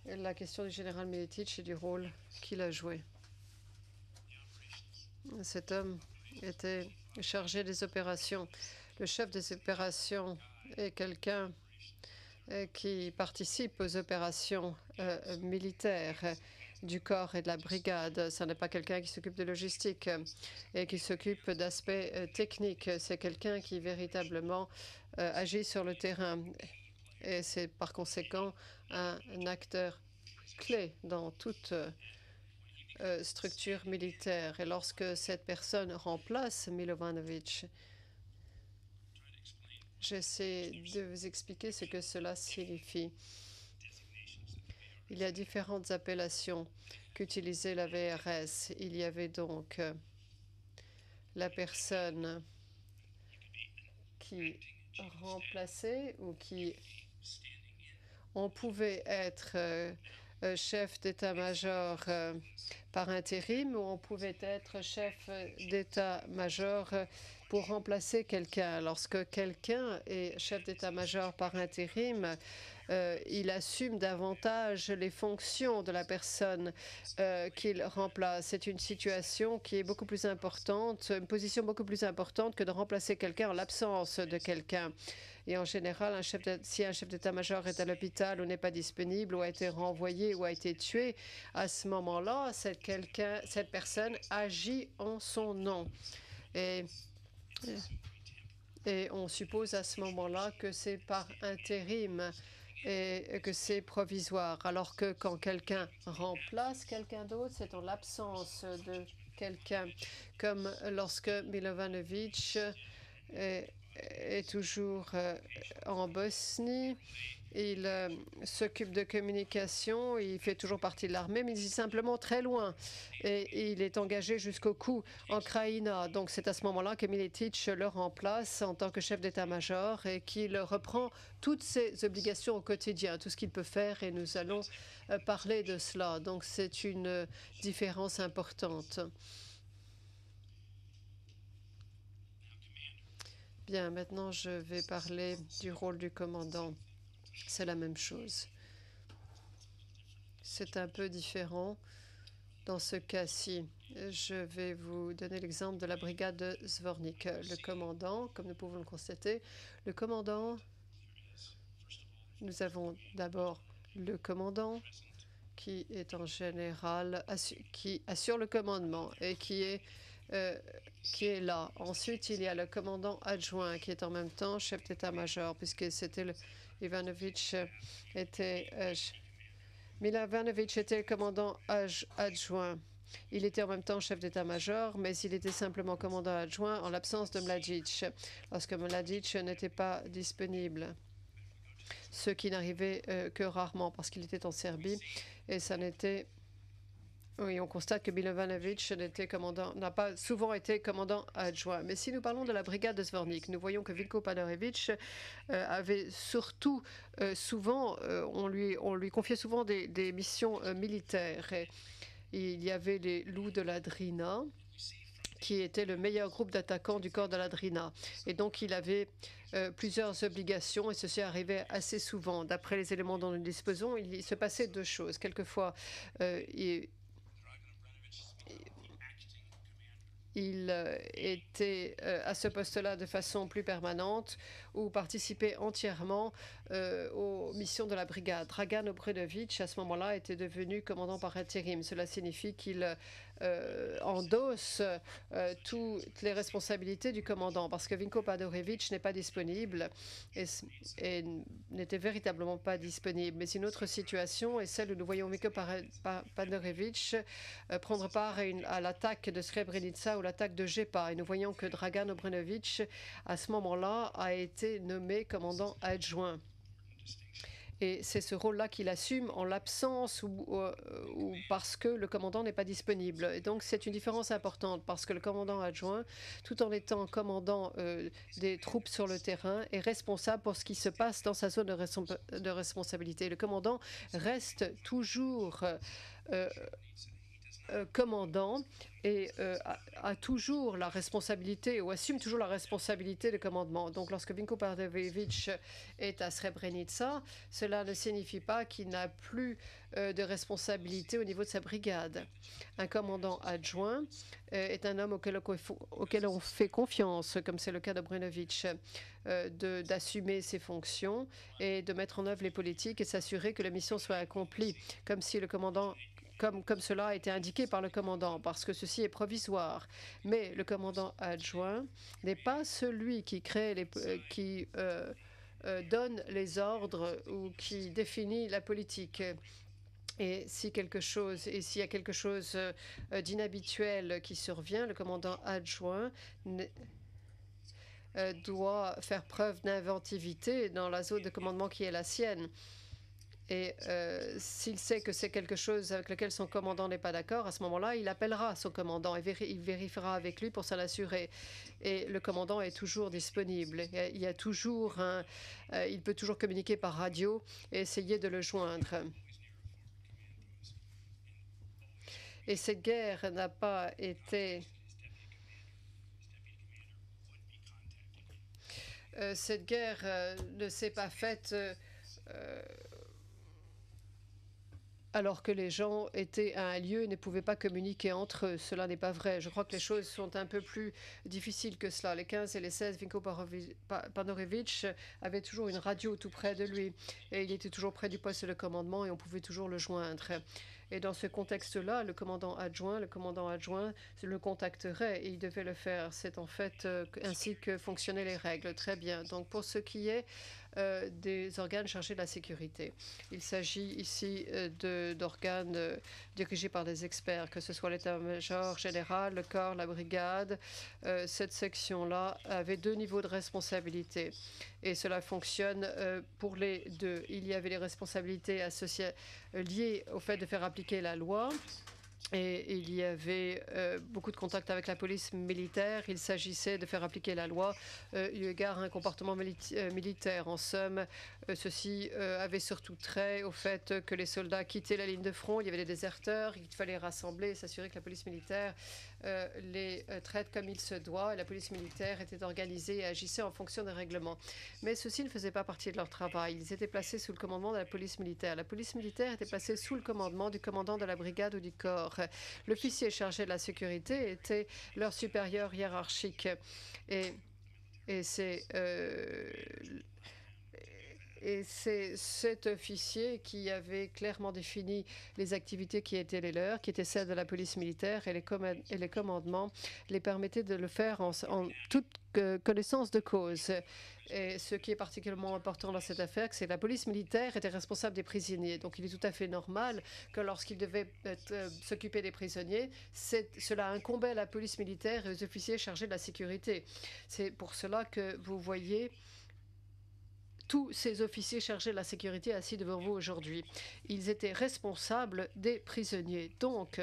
la question du général Miletić et du rôle qu'il a joué. Cet homme était chargé des opérations. Le chef des opérations est quelqu'un qui participe aux opérations militaires du corps et de la brigade. Ce n'est pas quelqu'un qui s'occupe de logistique et qui s'occupe d'aspects techniques. C'est quelqu'un qui véritablement agit sur le terrain. Et c'est par conséquent un acteur clé dans toute structure militaire. Et lorsque cette personne remplace Milovanovic, j'essaie de vous expliquer ce que cela signifie. Il y a différentes appellations qu'utilisait la VRS. Il y avait donc la personne qui remplaçait ou qui... On pouvait être chef d'état-major par intérim ou on pouvait être chef d'état-major pour remplacer quelqu'un. Lorsque quelqu'un est chef d'état-major par intérim, il assume davantage les fonctions de la personne qu'il remplace. C'est une situation qui est beaucoup plus importante, une position beaucoup plus importante que de remplacer quelqu'un en l'absence de quelqu'un. Et en général, si un chef d'état-major est à l'hôpital ou n'est pas disponible ou a été renvoyé ou a été tué, à ce moment-là, cette personne agit en son nom. Et on suppose à ce moment-là que c'est par intérim et que c'est provisoire. Alors que quand quelqu'un remplace quelqu'un d'autre, c'est en l'absence de quelqu'un. Comme lorsque Milovanovic est toujours en Bosnie. Il s'occupe de communication, il fait toujours partie de l'armée, mais il est simplement très loin. Et il est engagé jusqu'au cou en Krajina. Donc c'est à ce moment-là que Miletic le remplace en tant que chef d'état-major et qu'il reprend toutes ses obligations au quotidien, tout ce qu'il peut faire, et nous allons parler de cela. Donc c'est une différence importante. Bien, maintenant je vais parler du rôle du commandant. C'est la même chose. C'est un peu différent dans ce cas-ci. Je vais vous donner l'exemple de la brigade de Zvornik. Le commandant, comme nous pouvons le constater, le commandant, nous avons d'abord le commandant qui est en général, qui assure le commandement et qui est là. Ensuite, il y a le commandant adjoint qui est en même temps chef d'état-major, puisque c'était Milovanovic était le commandant adjoint. Il était en même temps chef d'état-major, mais il était simplement commandant adjoint en l'absence de Mladic, lorsque Mladic n'était pas disponible. Ce qui n'arrivait que rarement parce qu'il était en Serbie et ça n'était... Oui, on constate que Milovanovic n'a pas souvent été commandant adjoint. Mais si nous parlons de la brigade de Zvornik, nous voyons que Vinko Paderevic avait surtout souvent, on lui confiait souvent des missions militaires. Et il y avait les loups de la Drina, qui était le meilleur groupe d'attaquants du corps de la Drina. Et donc il avait plusieurs obligations et ceci arrivait assez souvent. D'après les éléments dont nous disposons, il se passait deux choses. Quelquefois, il était à ce poste-là de façon plus permanente ou participait entièrement aux missions de la brigade. Dragan Obrenovic, à ce moment-là, était devenu commandant par intérim. Cela signifie qu'il endosse toutes les responsabilités du commandant parce que Vinko Paderevic n'est pas disponible et n'était véritablement pas disponible. Mais une autre situation est celle où nous voyons Vinko Paderevic prendre part à l'attaque de Srebrenica ou l'attaque de Jepa. Et nous voyons que Dragan Obrenovic, à ce moment-là, a été nommé commandant adjoint. Et c'est ce rôle-là qu'il assume en l'absence ou parce que le commandant n'est pas disponible. Et donc c'est une différence importante parce que le commandant adjoint, tout en étant commandant des troupes sur le terrain, est responsable pour ce qui se passe dans sa zone de responsabilité. Le commandant reste toujours commandant et a toujours la responsabilité ou assume toujours la responsabilité de commandement. Donc lorsque Vinko Paderevic est à Srebrenica, cela ne signifie pas qu'il n'a plus de responsabilité au niveau de sa brigade. Un commandant adjoint est un homme auquel on fait confiance, comme c'est le cas d'Obrenovic, d'assumer ses fonctions et de mettre en œuvre les politiques et s'assurer que la mission soit accomplie, comme si le commandant comme cela a été indiqué par le commandant, parce que ceci est provisoire. Mais le commandant adjoint n'est pas celui qui donne les ordres ou qui définit la politique. Et s'il y a quelque chose d'inhabituel qui survient, le commandant adjoint doit faire preuve d'inventivité dans la zone de commandement qui est la sienne. Et s'il sait que c'est quelque chose avec lequel son commandant n'est pas d'accord, à ce moment-là, il appellera son commandant et il vérifiera avec lui pour s'en assurer. Et le commandant est toujours disponible. Il y a toujours il peut toujours communiquer par radio et essayer de le joindre. Et cette guerre n'a pas été cette guerre ne s'est pas faite alors que les gens étaient à un lieu et ne pouvaient pas communiquer entre eux. Cela n'est pas vrai. Je crois que les choses sont un peu plus difficiles que cela. Les 15 et les 16, Vinko Pandorevich avait toujours une radio tout près de lui. Et il était toujours près du poste de commandement et on pouvait toujours le joindre. Et dans ce contexte-là, le commandant adjoint le contacterait et il devait le faire. C'est en fait ainsi que fonctionnaient les règles. Très bien. Donc pour ce qui est des organes chargés de la sécurité. Il s'agit ici d'organes dirigés par des experts, que ce soit l'état-major général, le corps, la brigade. Cette section-là avait 2 niveaux de responsabilité et cela fonctionne pour les 2. Il y avait les responsabilités associées liées au fait de faire appliquer la loi. Et il y avait beaucoup de contacts avec la police militaire. Il s'agissait de faire appliquer la loi eu égard à un comportement militaire. En somme, ceci avait surtout trait au fait que les soldats quittaient la ligne de front. Il y avait des déserteurs. Il fallait rassembler et s'assurer que la police militaire les traite comme il se doit. Et la police militaire était organisée et agissait en fonction des règlements. Mais ceci ne faisait pas partie de leur travail. Ils étaient placés sous le commandement de la police militaire. La police militaire était placée sous le commandement du commandant de la brigade ou du corps. L'officier chargé de la sécurité était leur supérieur hiérarchique. Et c'est cet officier qui avait clairement défini les activités qui étaient les leurs, qui étaient celles de la police militaire, et les commandements les permettaient de le faire en toute connaissance de cause. Et ce qui est particulièrement important dans cette affaire, c'est que la police militaire était responsable des prisonniers. Donc il est tout à fait normal que lorsqu'il devait s'occuper des prisonniers, cela incombait à la police militaire et aux officiers chargés de la sécurité. C'est pour cela que vous voyez tous ces officiers chargés de la sécurité assis devant vous aujourd'hui. Ils étaient responsables des prisonniers. Donc,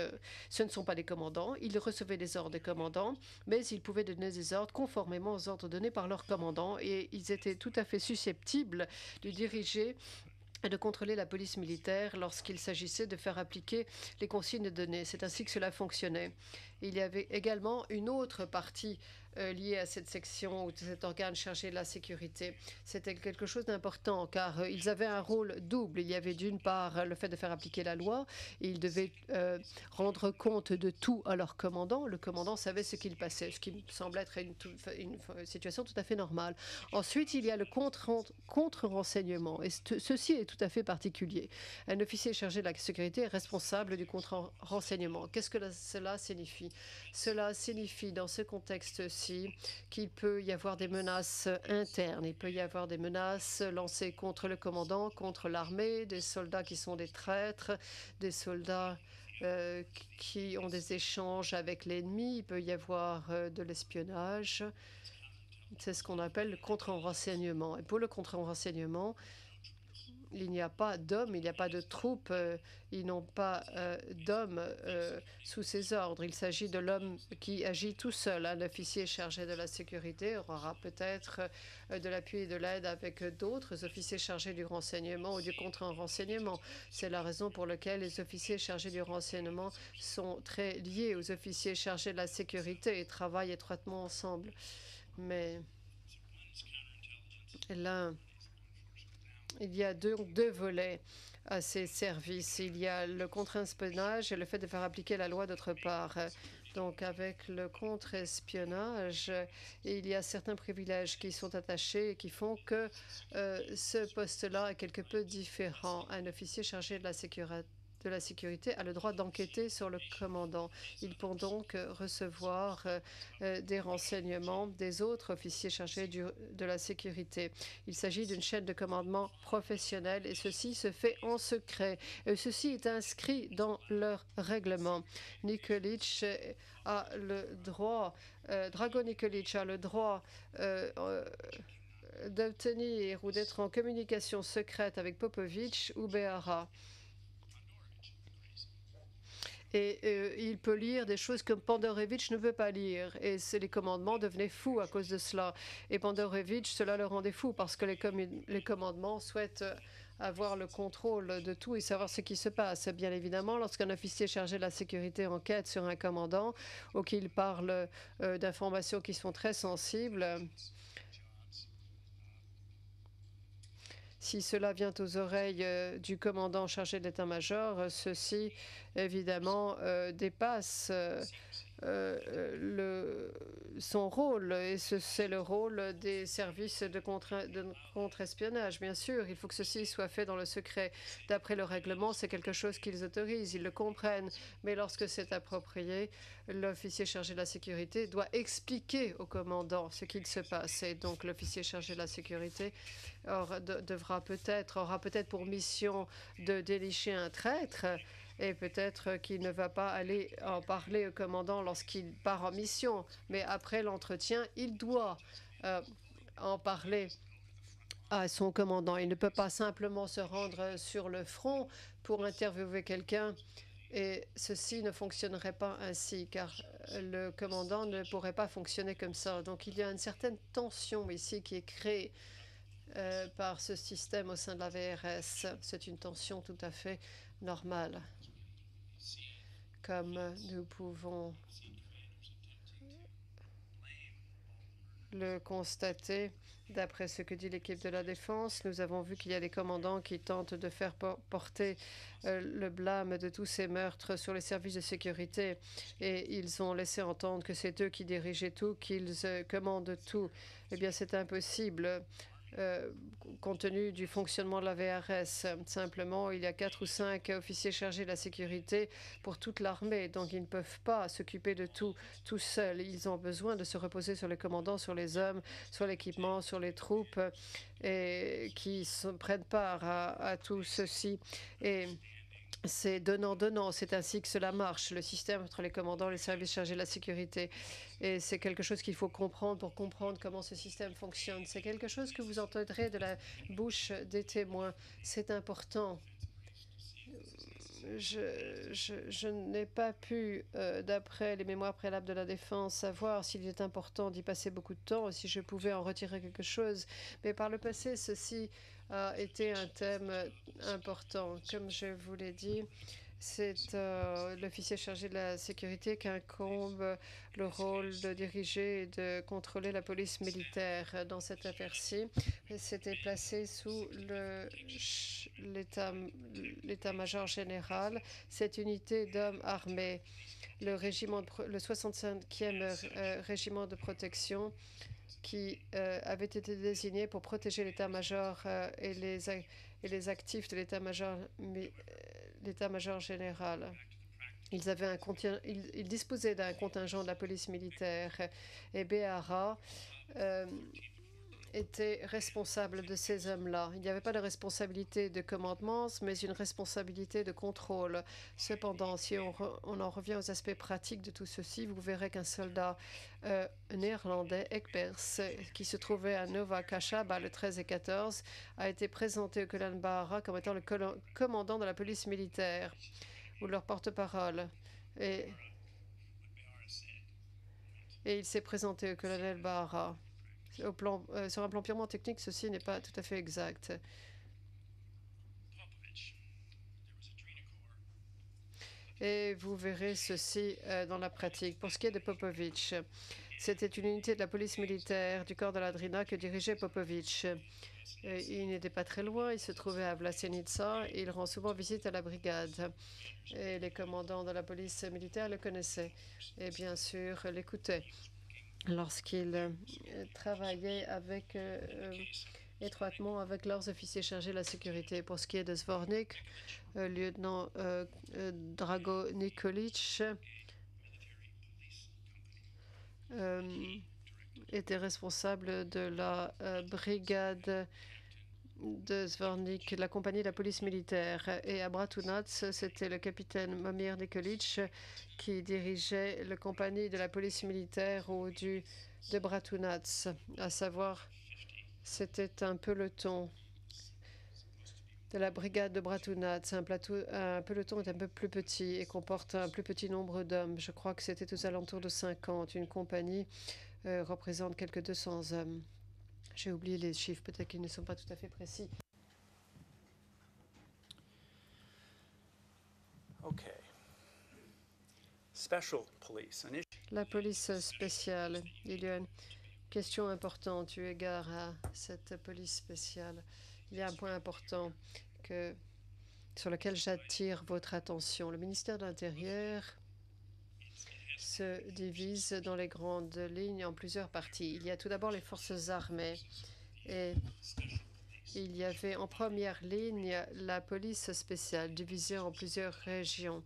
ce ne sont pas des commandants. Ils recevaient des ordres des commandants, mais ils pouvaient donner des ordres conformément aux ordres donnés par leurs commandants et ils étaient tout à fait susceptibles de diriger et de contrôler la police militaire lorsqu'il s'agissait de faire appliquer les consignes données. C'est ainsi que cela fonctionnait. Il y avait également une autre partie liée à cette section ou cet organe chargé de la sécurité. C'était quelque chose d'important car ils avaient un rôle double. Il y avait d'une part le fait de faire appliquer la loi et ils devaient rendre compte de tout à leur commandant. Le commandant savait ce qu'il passait, ce qui me semble être une situation tout à fait normale. Ensuite, il y a le contre-renseignement et ceci est tout à fait particulier. Un officier chargé de la sécurité est responsable du contre-renseignement. Qu'est-ce que cela signifie? Cela signifie dans ce contexte-ci qu'il peut y avoir des menaces internes. Il peut y avoir des menaces lancées contre le commandant, contre l'armée, des soldats qui sont des traîtres, des soldats qui ont des échanges avec l'ennemi. Il peut y avoir de l'espionnage. C'est ce qu'on appelle le contre-renseignement. Et pour le contre-renseignement, il n'y a pas d'hommes, il n'y a pas de troupes, ils n'ont pas d'hommes sous ses ordres. Il s'agit de l'homme qui agit tout seul. Un officier chargé de la sécurité aura peut-être de l'appui et de l'aide avec d'autres officiers chargés du renseignement ou du contre-renseignement. C'est la raison pour laquelle les officiers chargés du renseignement sont très liés aux officiers chargés de la sécurité et travaillent étroitement ensemble. Mais là, il y a deux volets à ces services. Il y a le contre-espionnage et le fait de faire appliquer la loi d'autre part. Donc, avec le contre-espionnage, il y a certains privilèges qui sont attachés et qui font que ce poste-là est quelque peu différent. Un officier chargé de la sécurité a le droit d'enquêter sur le commandant. Il peut donc recevoir des renseignements des autres officiers chargés de la sécurité. Il s'agit d'une chaîne de commandement professionnelle et ceci se fait en secret. Et ceci est inscrit dans leur règlement. Nikolic a le droit, Drago Nikolic a le droit d'obtenir ou d'être en communication secrète avec Popovich ou Behara. Et il peut lire des choses que Pandorevich ne veut pas lire. Et les commandements devenaient fous à cause de cela. Et Pandorevich, cela le rendait fou parce que les commandements souhaitent avoir le contrôle de tout et savoir ce qui se passe. Bien évidemment, lorsqu'un officier chargé de la sécurité enquête sur un commandant ou qu'il parle d'informations qui sont très sensibles, si cela vient aux oreilles du commandant chargé de l'état-major, ceci, évidemment, dépasse son rôle. Et c'est le rôle des services de contre-espionnage. Bien sûr, il faut que ceci soit fait dans le secret. D'après le règlement, c'est quelque chose qu'ils autorisent, ils le comprennent. Mais lorsque c'est approprié, l'officier chargé de la sécurité doit expliquer au commandant ce qu'il se passe. Et donc, l'officier chargé de la sécurité aura peut-être pour mission de dénicher un traître. Et peut-être qu'il ne va pas aller en parler au commandant lorsqu'il part en mission. Mais après l'entretien, il doit en parler à son commandant. Il ne peut pas simplement se rendre sur le front pour interviewer quelqu'un. Et ceci ne fonctionnerait pas ainsi, car le commandant ne pourrait pas fonctionner comme ça. Donc il y a une certaine tension ici qui est créée par ce système au sein de la VRS. C'est une tension tout à fait normale. Comme nous pouvons le constater, d'après ce que dit l'équipe de la défense, nous avons vu qu'il y a des commandants qui tentent de faire porter le blâme de tous ces meurtres sur les services de sécurité. Et ils ont laissé entendre que c'est eux qui dirigeaient tout, qu'ils commandent tout. Eh bien, c'est impossible. Compte tenu du fonctionnement de la VRS. Simplement, il y a 4 ou 5 officiers chargés de la sécurité pour toute l'armée, donc ils ne peuvent pas s'occuper de tout seuls. Ils ont besoin de se reposer sur les commandants, sur les hommes, sur l'équipement, sur les troupes, et qui prennent part à tout ceci. Et c'est donnant-donnant, c'est ainsi que cela marche, le système entre les commandants et les services chargés de la sécurité. Et c'est quelque chose qu'il faut comprendre pour comprendre comment ce système fonctionne. C'est quelque chose que vous entendrez de la bouche des témoins. C'est important. Je n'ai pas pu, d'après les mémoires préalables de la défense, savoir s'il est important d'y passer beaucoup de temps, si je pouvais en retirer quelque chose. Mais par le passé, ceci a été un thème important. Comme je vous l'ai dit, c'est l'officier chargé de la sécurité qu'incombe le rôle de diriger et de contrôler la police militaire dans cette affaire-ci. C'était placé sous l'état-major général. Cette unité d'hommes armés, le 65e régiment de protection, qui avait été désigné pour protéger l'état-major et les actifs de l'état-major général. Ils disposaient d'un contingent de la police militaire et BARA était responsable de ces hommes-là. Il n'y avait pas de responsabilité de commandement, mais une responsabilité de contrôle. Cependant, si on en revient aux aspects pratiques de tout ceci, vous verrez qu'un soldat néerlandais, Ekpers, qui se trouvait à Nova Kashaba le 13 et 14, a été présenté au colonel Bahara comme étant le commandant de la police militaire, ou leur porte-parole. Et il s'est présenté au colonel Bahara. Sur un plan purement technique, ceci n'est pas tout à fait exact. Et vous verrez ceci dans la pratique. Pour ce qui est de Popovic, c'était une unité de la police militaire du corps de la Drina que dirigeait Popovic. Il n'était pas très loin, il se trouvait à Vlasenica et il rend souvent visite à la brigade. Et les commandants de la police militaire le connaissaient et bien sûr l'écoutaient lorsqu'ils travaillaient étroitement avec leurs officiers chargés de la sécurité. Pour ce qui est de Zvornik, lieutenant Drago Nikolic était responsable de la brigade de Zvornik, la compagnie de la police militaire. Et à Bratunac, c'était le capitaine Momir Nikolic qui dirigeait la compagnie de la police militaire de Bratunac. À savoir, c'était un peloton de la brigade de Bratunac. Un peloton est un peu plus petit et comporte un plus petit nombre d'hommes. Je crois que c'était aux alentours de 50. Une compagnie représente quelques 200 hommes. J'ai oublié les chiffres, peut-être qu'ils ne sont pas tout à fait précis. Okay. Special police. La police spéciale. Il y a une question importante eu égard à cette police spéciale. Il y a un point important sur lequel j'attire votre attention. Le ministère de l'Intérieur se divise dans les grandes lignes en plusieurs parties. Il y a tout d'abord les forces armées et il y avait en première ligne la police spéciale divisée en plusieurs régions.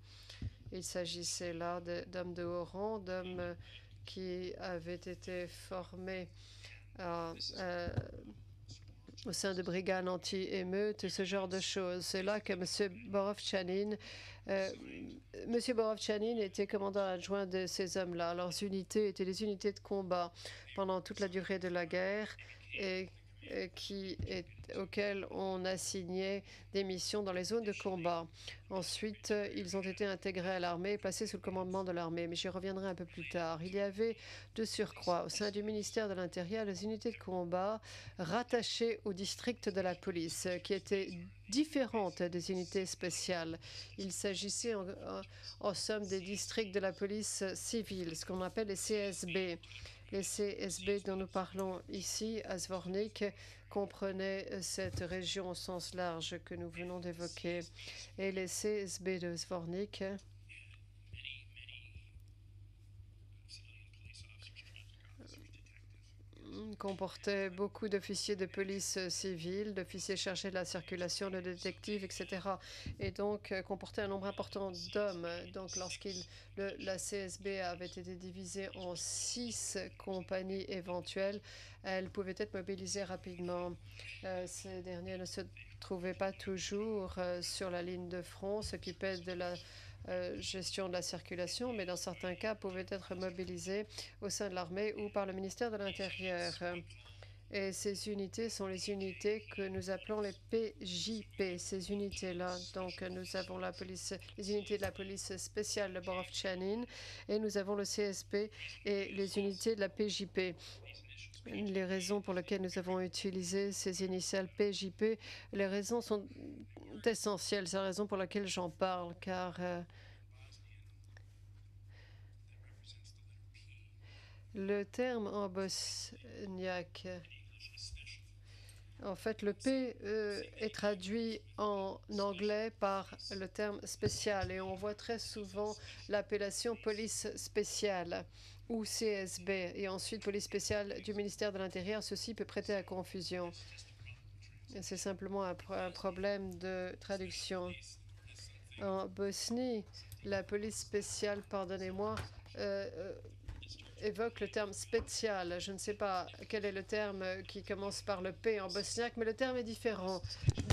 Il s'agissait là d'hommes de haut rang, d'hommes qui avaient été formés au sein de brigades anti-émeutes et ce genre de choses. C'est là que M. Borov-Chanin était commandant adjoint de ces hommes-là. Leurs unités étaient des unités de combat pendant toute la durée de la guerre et auxquelles on assignait des missions dans les zones de combat. Ensuite, ils ont été intégrés à l'armée et placés sous le commandement de l'armée, mais j'y reviendrai un peu plus tard. Il y avait de surcroît, au sein du ministère de l'Intérieur, les unités de combat rattachées au district de la police, qui étaient différentes des unités spéciales. Il s'agissait en somme des districts de la police civile, ce qu'on appelle les CSB. Les CSB dont nous parlons ici, à Zvornik, comprenaient cette région au sens large que nous venons d'évoquer. Et les CSB de Zvornik comportait beaucoup d'officiers de police civile, d'officiers chargés de la circulation, de détectives, etc. Et donc comportait un nombre important d'hommes. Donc la CSB avait été divisée en 6 compagnies éventuelles, elle pouvait être mobilisée rapidement. Ces derniers ne se trouvaient pas toujours sur la ligne de front, s'occupaient de la gestion de la circulation, mais dans certains cas pouvaient être mobilisés au sein de l'armée ou par le ministère de l'Intérieur. Et ces unités sont les unités que nous appelons les PJP, ces unités-là. Donc nous avons les unités de la police spéciale de Borov-Chanin et nous avons le CSP et les unités de la PJP. Les raisons pour lesquelles nous avons utilisé ces initiales PJP, les raisons sont essentielles. C'est la raison pour laquelle j'en parle, car le terme en bosniaque, en fait, le P est traduit en anglais par le terme spécial et on voit très souvent l'appellation police spéciale ou CSB et ensuite police spéciale du ministère de l'Intérieur. Ceci peut prêter à confusion. C'est simplement un problème de traduction. En Bosnie, la police spéciale, pardonnez-moi, évoque le terme spécial. Je ne sais pas quel est le terme qui commence par le P en bosniaque, mais le terme est différent.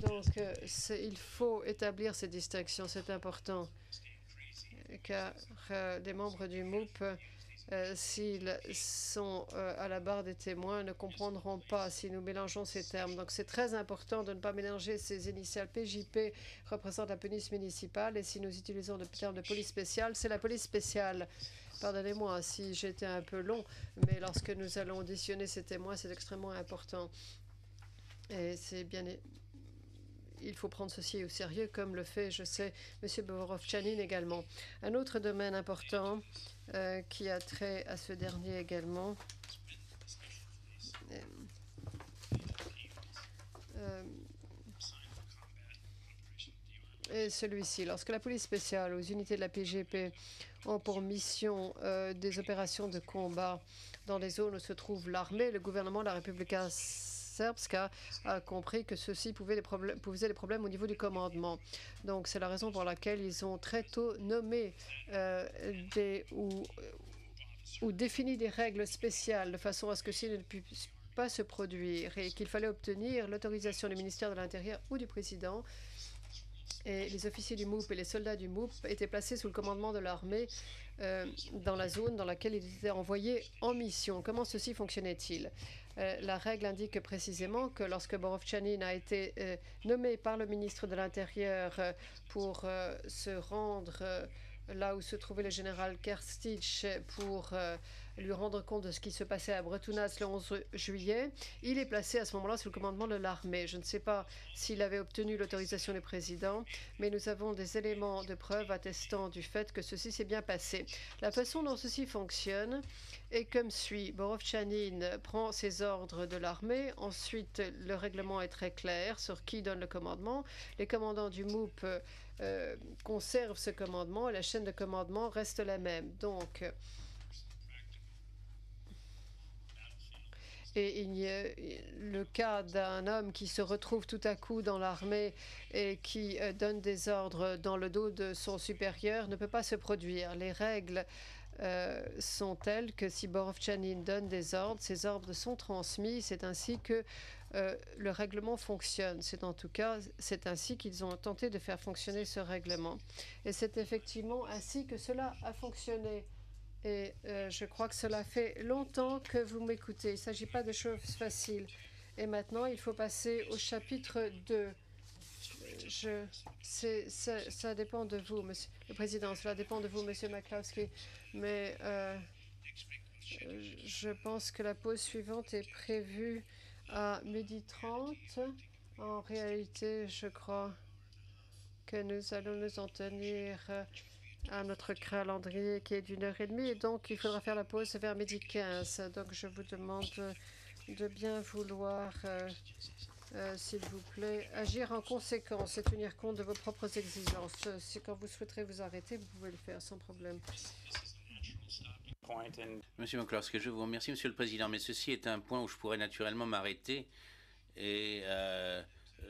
Donc, il faut établir ces distinctions, c'est important. Car des membres du MOUP, s'ils sont à la barre des témoins, ne comprendront pas si nous mélangeons ces termes. Donc, c'est très important de ne pas mélanger ces initiales. PJP représente la police municipale et si nous utilisons le terme de police spéciale, c'est la police spéciale. Pardonnez-moi si j'étais un peu long, mais lorsque nous allons auditionner ces témoins, c'est extrêmement important. Et c'est bien... Il faut prendre ceci au sérieux, comme le fait, je sais, M. Borov-Chanin également. Un autre domaine important qui a trait à ce dernier également est celui-ci. Lorsque la police spéciale aux unités de la PGP ont pour mission des opérations de combat dans les zones où se trouve l'armée, le gouvernement de la République Srpska a compris que ceci poser des problèmes au niveau du commandement. Donc c'est la raison pour laquelle ils ont très tôt nommé ou défini des règles spéciales de façon à ce que ceci ne puisse pas se produire et qu'il fallait obtenir l'autorisation du ministère de l'Intérieur ou du président. Et les officiers du MOUP et les soldats du MOUP étaient placés sous le commandement de l'armée dans la zone dans laquelle ils étaient envoyés en mission. Comment ceci fonctionnait-il? La règle indique précisément que lorsque Borov-Chanin a été nommé par le ministre de l'Intérieur pour se rendre là où se trouvait le général Kerstich pour lui rendre compte de ce qui se passait à Bretounas le 11 juillet, il est placé à ce moment-là sous le commandement de l'armée. Je ne sais pas s'il avait obtenu l'autorisation du président, mais nous avons des éléments de preuve attestant du fait que ceci s'est bien passé. La façon dont ceci fonctionne est comme suit. Borov-Chanin prend ses ordres de l'armée. Ensuite, le règlement est très clair sur qui donne le commandement. Les commandants du MOUP conservent ce commandement et la chaîne de commandement reste la même. Donc, le cas d'un homme qui se retrouve tout à coup dans l'armée et qui donne des ordres dans le dos de son supérieur ne peut pas se produire. Les règles sont telles que si Borov-Chanin donne des ordres, ces ordres sont transmis. C'est ainsi que le règlement fonctionne. C'est ainsi qu'ils ont tenté de faire fonctionner ce règlement. Et c'est effectivement ainsi que cela a fonctionné. Et je crois que cela fait longtemps que vous m'écoutez. Il ne s'agit pas de choses faciles. Et maintenant, il faut passer au chapitre 2. Ça dépend de vous, Monsieur le Président. Cela dépend de vous, Monsieur McCloskey. Mais je pense que la pause suivante est prévue à 12h30. En réalité, je crois que nous allons nous en tenir à notre calendrier qui est d'1h30. Et donc, il faudra faire la pause vers 12h15. Donc, je vous demande de bien vouloir, s'il vous plaît, agir en conséquence et tenir compte de vos propres exigences. Si quand vous souhaiterez vous arrêter, vous pouvez le faire sans problème. Monsieur McCloskey, je vous remercie, Monsieur le Président, mais ceci est un point où je pourrais naturellement m'arrêter et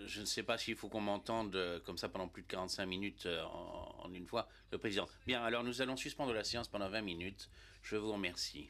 je ne sais pas s'il faut qu'on m'entende comme ça pendant plus de 45 minutes en une fois. Le Président. Bien, alors nous allons suspendre la séance pendant 20 minutes. Je vous remercie.